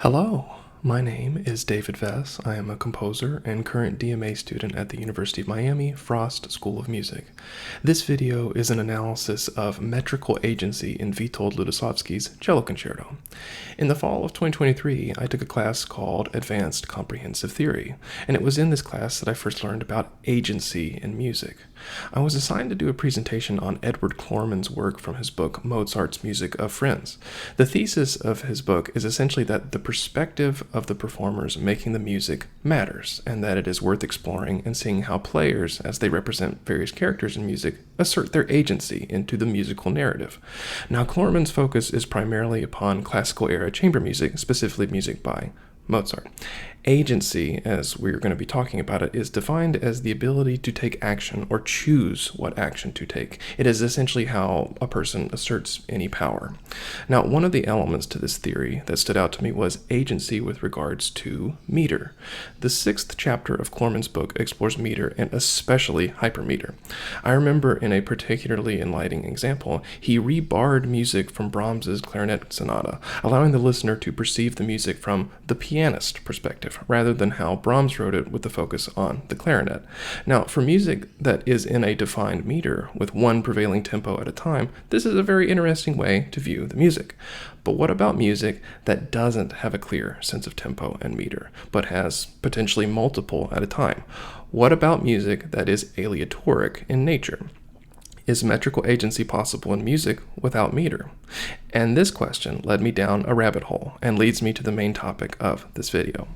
Hello, my name is David Vess. I am a composer and current DMA student at the University of Miami Frost School of Music. This video is an analysis of metrical agency in Witold Lutoslawski's Cello Concerto. In the fall of 2023, I took a class called Advanced Comprehensive Theory, and it was in this class that I first learned about agency in music. I was assigned to do a presentation on Edward Clorman's work from his book Mozart's Music of Friends. The thesis of his book is essentially that the perspective of the performers making the music matters, and that it is worth exploring and seeing how players, as they represent various characters in music, assert their agency into the musical narrative. Now, Clorman's focus is primarily upon classical-era chamber music, specifically music by Mozart. Agency, as we're going to be talking about it, is defined as the ability to take action or choose what action to take. It is essentially how a person asserts any power. Now, one of the elements to this theory that stood out to me was agency with regards to meter. The sixth chapter of Clorman's book explores meter and especially hypermeter. I remember in a particularly enlightening example, he rebarred music from Brahms's clarinet sonata, allowing the listener to perceive the music from the pianist perspective, rather than how Brahms wrote it with the focus on the clarinet. Now, for music that is in a defined meter, with one prevailing tempo at a time, this is a very interesting way to view the music. But what about music that doesn't have a clear sense of tempo and meter, but has potentially multiple at a time? What about music that is aleatoric in nature? Is metrical agency possible in music without meter? And this question led me down a rabbit hole and leads me to the main topic of this video.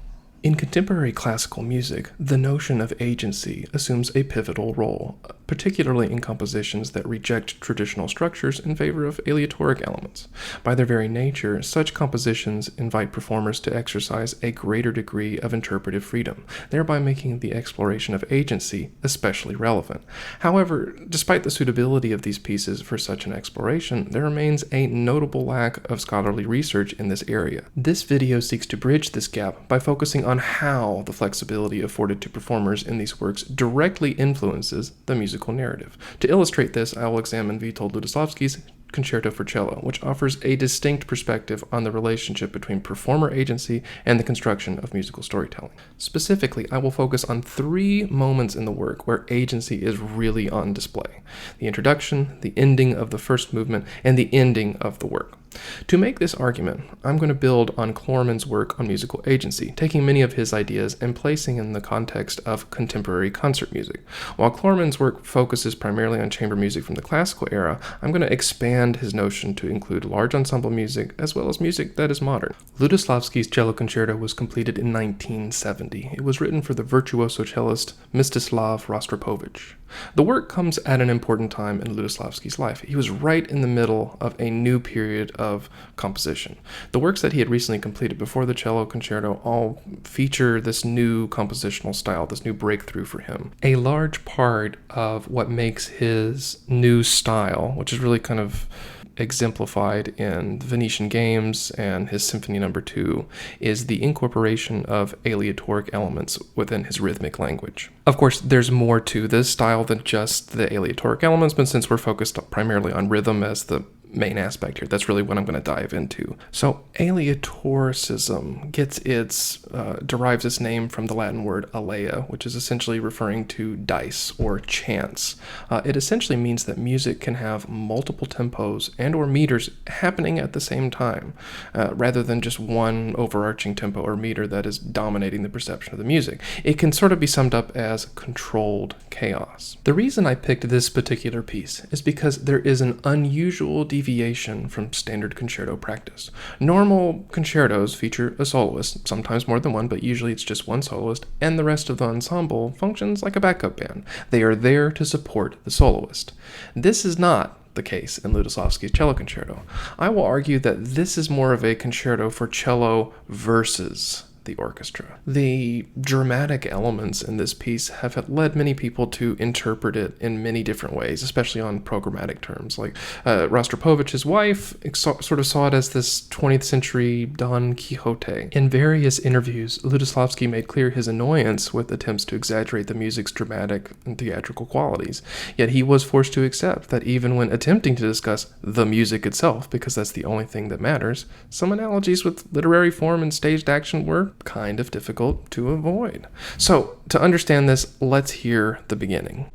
In contemporary classical music, the notion of agency assumes a pivotal role, particularly in compositions that reject traditional structures in favor of aleatoric elements. By their very nature, such compositions invite performers to exercise a greater degree of interpretive freedom, thereby making the exploration of agency especially relevant. However, despite the suitability of these pieces for such an exploration, there remains a notable lack of scholarly research in this area. This video seeks to bridge this gap by focusing on how the flexibility afforded to performers in these works directly influences the musical narrative. To illustrate this, I will examine Witold Lutoslawski's Concerto for Cello, which offers a distinct perspective on the relationship between performer agency and the construction of musical storytelling. Specifically, I will focus on three moments in the work where agency is really on display: the introduction, the ending of the first movement, and the ending of the work. To make this argument, I'm going to build on Clorman's work on musical agency, taking many of his ideas and placing in the context of contemporary concert music. While Clorman's work focuses primarily on chamber music from the classical era, I'm going to expand his notion to include large ensemble music as well as music that is modern. Lutosławski's Cello Concerto was completed in 1970. It was written for the virtuoso cellist Mstislav Rostropovich. The work comes at an important time in Lutosławski's life. He was right in the middle of a new period of composition. The works that he had recently completed before the Cello Concerto all feature this new compositional style, this new breakthrough for him. A large part of what makes his new style, which is really kind of exemplified in Venetian Games and his Symphony No. 2, is the incorporation of aleatoric elements within his rhythmic language. Of course, there's more to this style than just the aleatoric elements, but since we're focused primarily on rhythm as the main aspect here, that's really what I'm going to dive into. So aleatoricism derives its name from the Latin word alea, which is essentially referring to dice or chance. It essentially means that music can have multiple tempos and or meters happening at the same time, rather than just one overarching tempo or meter that is dominating the perception of the music. It can sort of be summed up as controlled chaos. The reason I picked this particular piece is because there is an unusual deviation from standard concerto practice. Normal concertos feature a soloist, sometimes more than one, but usually it's just one soloist, and the rest of the ensemble functions like a backup band. They are there to support the soloist. This is not the case in Lutoslawski's Cello Concerto. I will argue that this is more of a concerto for cello versus the orchestra. The dramatic elements in this piece have led many people to interpret it in many different ways, especially on programmatic terms. Like Rostropovich's wife sort of saw it as this 20th century Don Quixote. In various interviews, Lutoslawski made clear his annoyance with attempts to exaggerate the music's dramatic and theatrical qualities. Yet he was forced to accept that even when attempting to discuss the music itself, because that's the only thing that matters, some analogies with literary form and staged action were kind of difficult to avoid. So, to understand this, let's hear the beginning.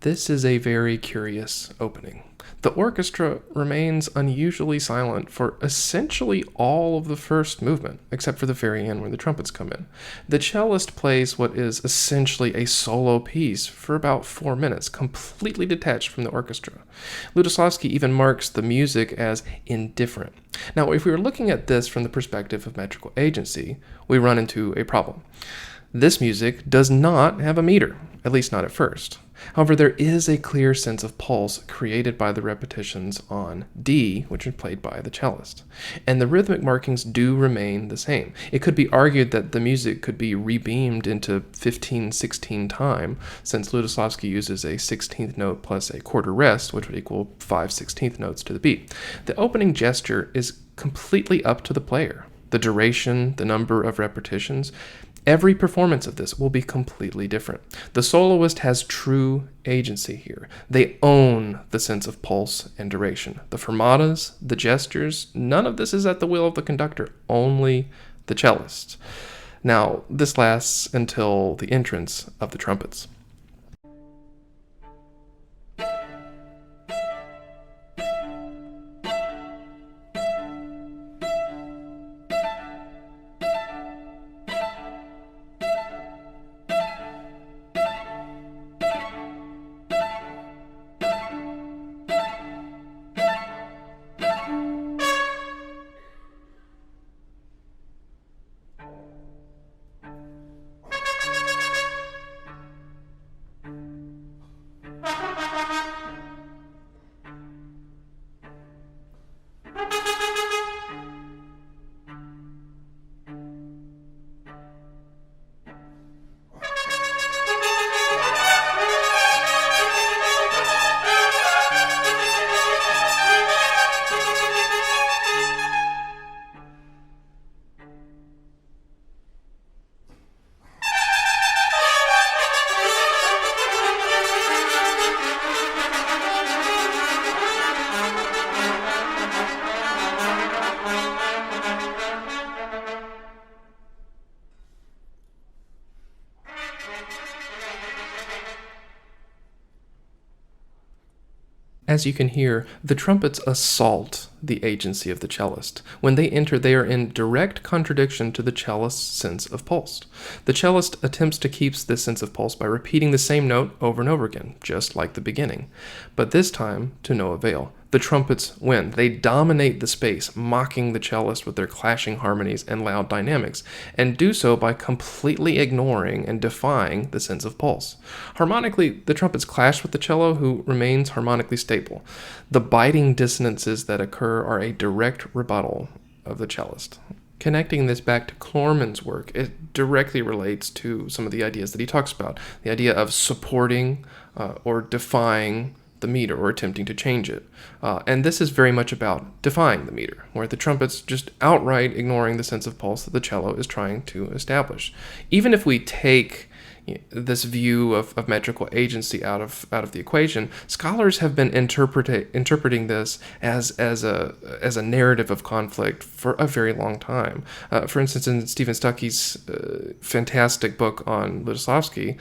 This is a very curious opening. The orchestra remains unusually silent for essentially all of the first movement, except for the very end when the trumpets come in. The cellist plays what is essentially a solo piece for about 4 minutes, completely detached from the orchestra. Lutoslawski even marks the music as indifferent. Now, if we were looking at this from the perspective of metrical agency, we run into a problem. This music does not have a meter, at least not at first. However, there is a clear sense of pulse created by the repetitions on D, which are played by the cellist. And the rhythmic markings do remain the same. It could be argued that the music could be rebeamed into 15/16 time, since Lutoslawski uses a 16th note plus a quarter rest, which would equal 5/16 notes to the beat. The opening gesture is completely up to the player. The duration, the number of repetitions, every performance of this will be completely different. The soloist has true agency here. They own the sense of pulse and duration. The fermatas, the gestures, none of this is at the will of the conductor, only the cellist. Now, this lasts until the entrance of the trumpets. As you can hear, the trumpets assault the agency of the cellist. When they enter, they are in direct contradiction to the cellist's sense of pulse. The cellist attempts to keep this sense of pulse by repeating the same note over and over again, just like the beginning. But this time, to no avail. The trumpets win. They dominate the space, mocking the cellist with their clashing harmonies and loud dynamics, and do so by completely ignoring and defying the sense of pulse. Harmonically, the trumpets clash with the cello, who remains harmonically stable. The biting dissonances that occur are a direct rebuttal of the cellist. Connecting this back to Klorman's work, it directly relates to some of the ideas that he talks about. The idea of supporting or defying the meter, or attempting to change it. And this is very much about defying the meter, where the trumpet's just outright ignoring the sense of pulse that the cello is trying to establish. Even if we take this view of metrical agency out of the equation, scholars have been interpreting this as a narrative of conflict for a very long time. For instance, in Stephen Stuckey's fantastic book on Lutoslawski,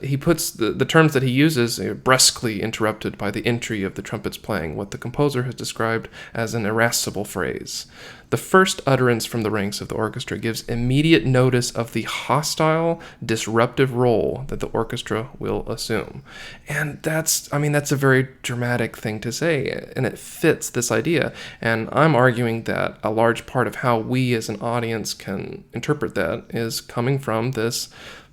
he puts the terms that he uses brusquely interrupted by the entry of the trumpets playing what the composer has described as an irascible phrase. The first utterance from the ranks of the orchestra gives immediate notice of the hostile, disruptive role that the orchestra will assume. And that's a very dramatic thing to say, and it fits this idea. And I'm arguing that a large part of how we as an audience can interpret that is coming from this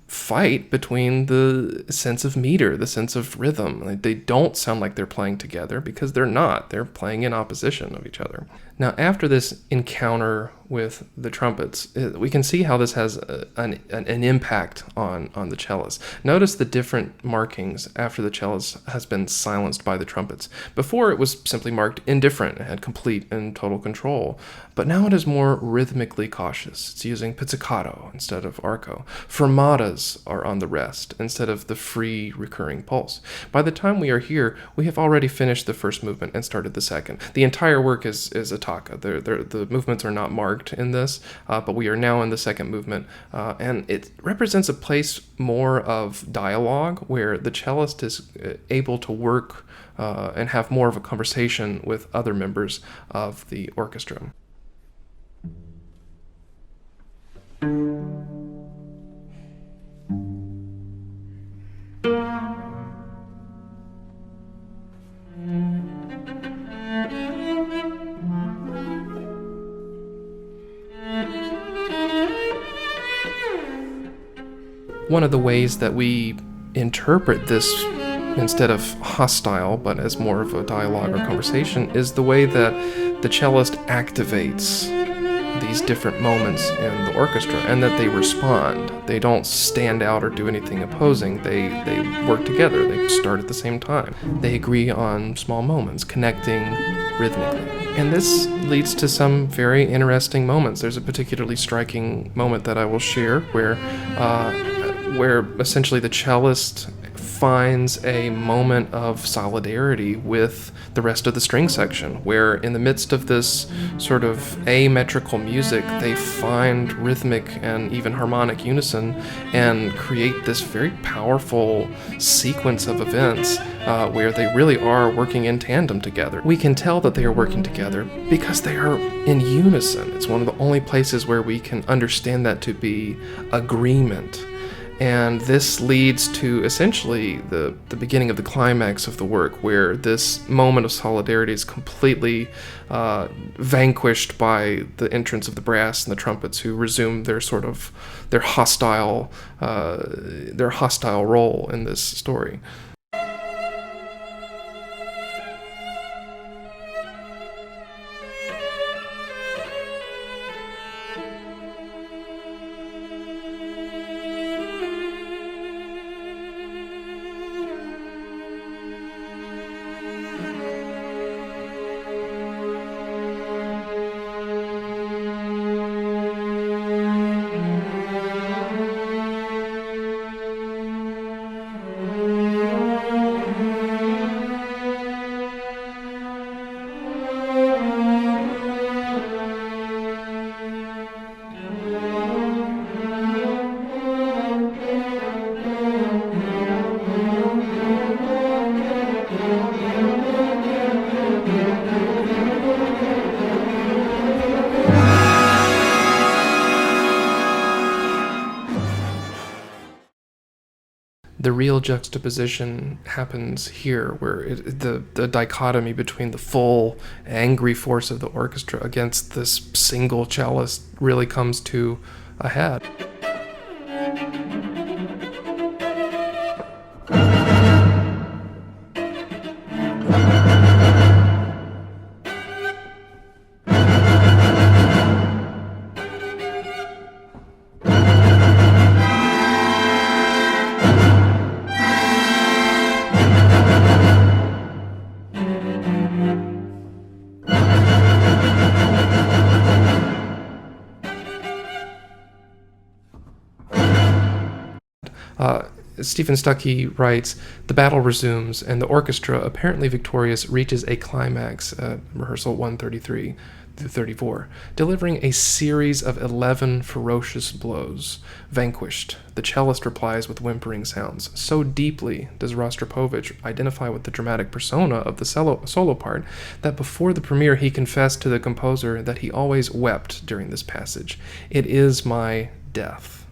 fight between the sense of meter, the sense of rhythm. They don't sound like they're playing together because they're not. They're playing in opposition of each other. Now, after this encounter with the trumpets, we can see how this has an impact on the cellist. Notice the different markings after the cellist has been silenced by the trumpets. Before, it was simply marked indifferent. It had complete and total control. But now it is more rhythmically cautious. It's using pizzicato instead of arco. Fermatas are on the rest instead of the free recurring pulse. By the time we are here, we have already finished the first movement and started the second. The entire work is a tocca. The movements are not marked in this, but we are now in the second movement, and it represents a place more of dialogue where the cellist is able to work and have more of a conversation with other members of the orchestra. One of the ways that we interpret this instead of hostile, but as more of a dialogue or conversation, is the way that the cellist activates these different moments in the orchestra and that they respond. They don't stand out or do anything opposing. They work together. They start at the same time. They agree on small moments, connecting rhythmically. And this leads to some very interesting moments. There's a particularly striking moment that I will share where essentially the cellist finds a moment of solidarity with the rest of the string section, where in the midst of this sort of ametrical music, they find rhythmic and even harmonic unison and create this very powerful sequence of events where they really are working in tandem together. We can tell that they are working together because they are in unison. It's one of the only places where we can understand that to be agreement. And this leads to essentially the beginning of the climax of the work, where this moment of solidarity is completely vanquished by the entrance of the brass and the trumpets, who resume their hostile role in this story. The real juxtaposition happens here, where the dichotomy between the full angry force of the orchestra against this single cellist really comes to a head. Stephen Stuckey writes, "The battle resumes, and the orchestra, apparently victorious, reaches a climax at rehearsal 133. through 34, delivering a series of 11 ferocious blows. Vanquished, the cellist replies with whimpering sounds. So deeply does Rostropovich identify with the dramatic persona of the solo part that before the premiere he confessed to the composer that he always wept during this passage. It is my death.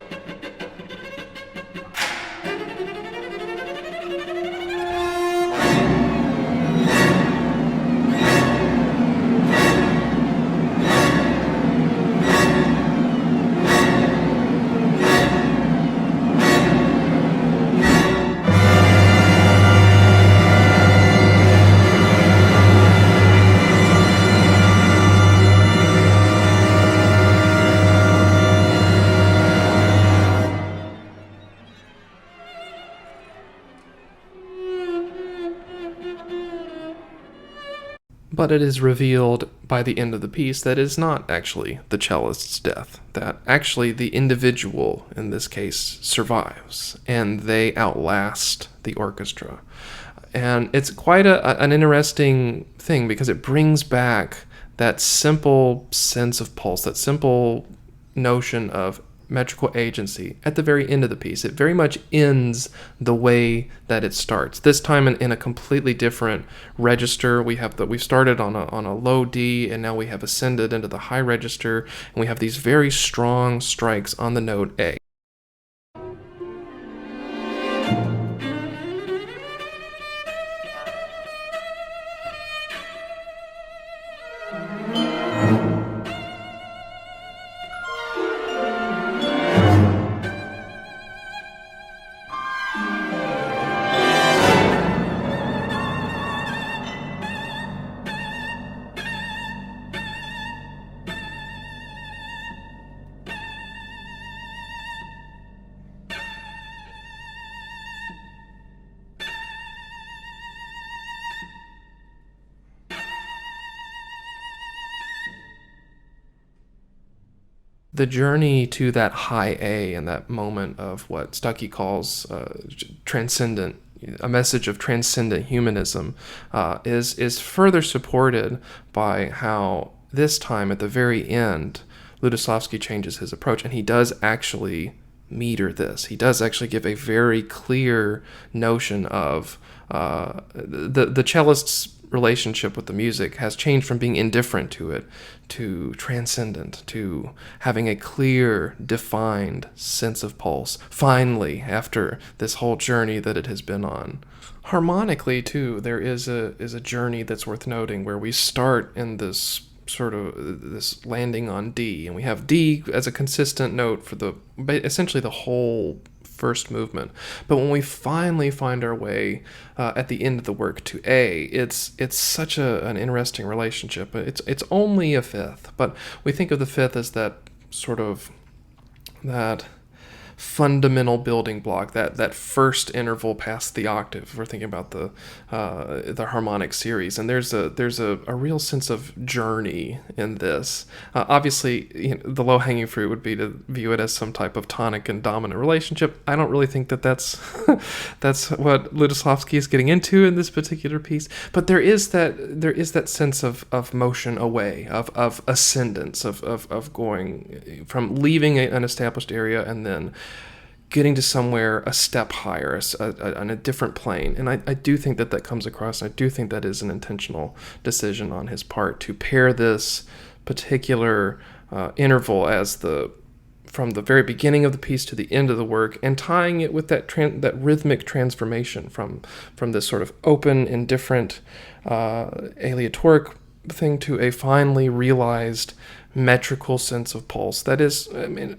But it is revealed by the end of the piece that it is not actually the cellist's death, that actually the individual, in this case, survives, and they outlast the orchestra. And it's quite an interesting thing because it brings back that simple sense of pulse, that simple notion of metrical agency at the very end of the piece. It very much ends the way that it starts. This time in a completely different register. We've started on a low D, and now we have ascended into the high register, and we have these very strong strikes on the note A. The journey to that high A and that moment of what Stuckey calls transcendent, a message of transcendent humanism, is further supported by how this time at the very end, Lutoslawski changes his approach, and he does actually meter this. He does actually give a very clear notion of the cellist's relationship with the music has changed from being indifferent to it to transcendent, to having a clear, defined sense of pulse, finally, after this whole journey that it has been on. Harmonically, too, there is a journey that's worth noting where we start in this sort of this landing on D, and we have D as a consistent note for essentially the whole first movement. But when we finally find our way at the end of the work to A, it's such an interesting relationship. It's only a fifth, but we think of the fifth as that sort of that fundamental building block, that first interval past the octave. We're thinking about the harmonic series, and there's a real sense of journey in this. Obviously, the low-hanging fruit would be to view it as some type of tonic and dominant relationship. I don't really think that's that's what Lutoslawski is getting into in this particular piece. But there is that sense of motion away, of ascendance, of going from leaving an established area and then getting to somewhere a step higher, on a different plane. And I do think that comes across, and I do think that is an intentional decision on his part to pair this particular interval as from the very beginning of the piece to the end of the work, and tying it with that rhythmic transformation from this sort of open, indifferent, aleatoric thing to a finally realized metrical sense of pulse that is,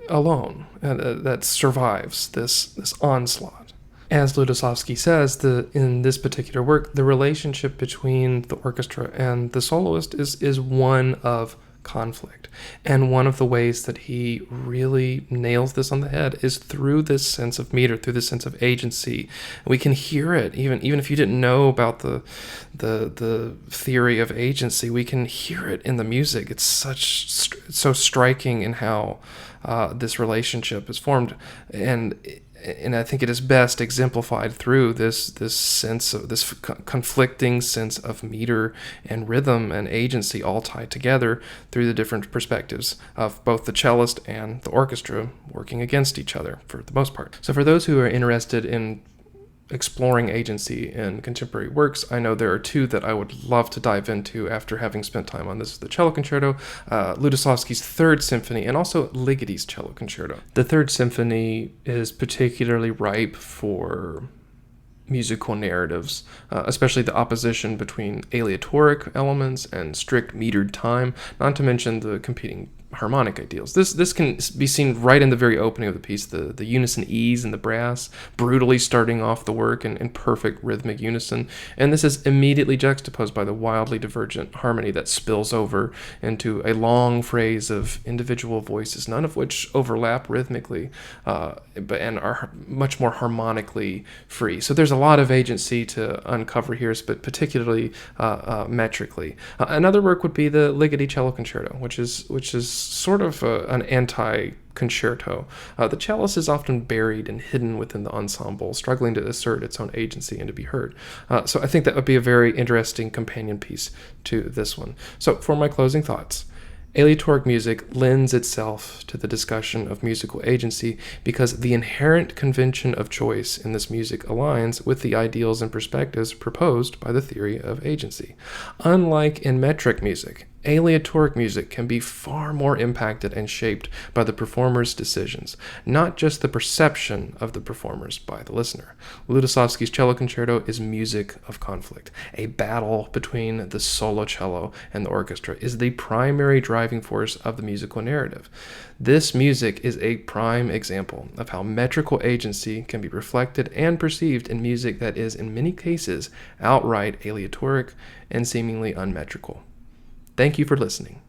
alone, that survives this onslaught. As Lutoslawski says, in this particular work, the relationship between the orchestra and the soloist is one of conflict. And one of the ways that he really nails this on the head is through this sense of meter, through this sense of agency. We can hear it, even if you didn't know about the theory of agency, we can hear it in the music. It's so striking in how this relationship is formed. And and I think it is best exemplified through this sense of this conflicting sense of meter and rhythm and agency all tied together through the different perspectives of both the cellist and the orchestra working against each other for the most part. So for those who are interested in exploring agency in contemporary works, I know there are two that I would love to dive into after having spent time on this: the Cello Concerto, Lutosławski's Third Symphony, and also Ligoti's Cello Concerto. The Third Symphony is particularly ripe for musical narratives, especially the opposition between aleatoric elements and strict metered time, not to mention the competing harmonic ideals. This can be seen right in the very opening of the piece, the unison ease in the brass, brutally starting off the work in perfect rhythmic unison, and this is immediately juxtaposed by the wildly divergent harmony that spills over into a long phrase of individual voices, none of which overlap rhythmically, and are much more harmonically free. So there's a lot of agency to uncover here, but particularly metrically. Another work would be the Ligeti Cello Concerto, which is sort of an anti-concerto. The cellist is often buried and hidden within the ensemble, struggling to assert its own agency and to be heard. So I think that would be a very interesting companion piece to this one. So for my closing thoughts, aleatoric music lends itself to the discussion of musical agency because the inherent convention of choice in this music aligns with the ideals and perspectives proposed by the theory of agency. Unlike in metric music, aleatoric music can be far more impacted and shaped by the performer's decisions, not just the perception of the performers by the listener. Lutoslawski's Cello Concerto is music of conflict. A battle between the solo cello and the orchestra is the primary driving force of the musical narrative. This music is a prime example of how metrical agency can be reflected and perceived in music that is, in many cases, outright aleatoric and seemingly unmetrical. Thank you for listening.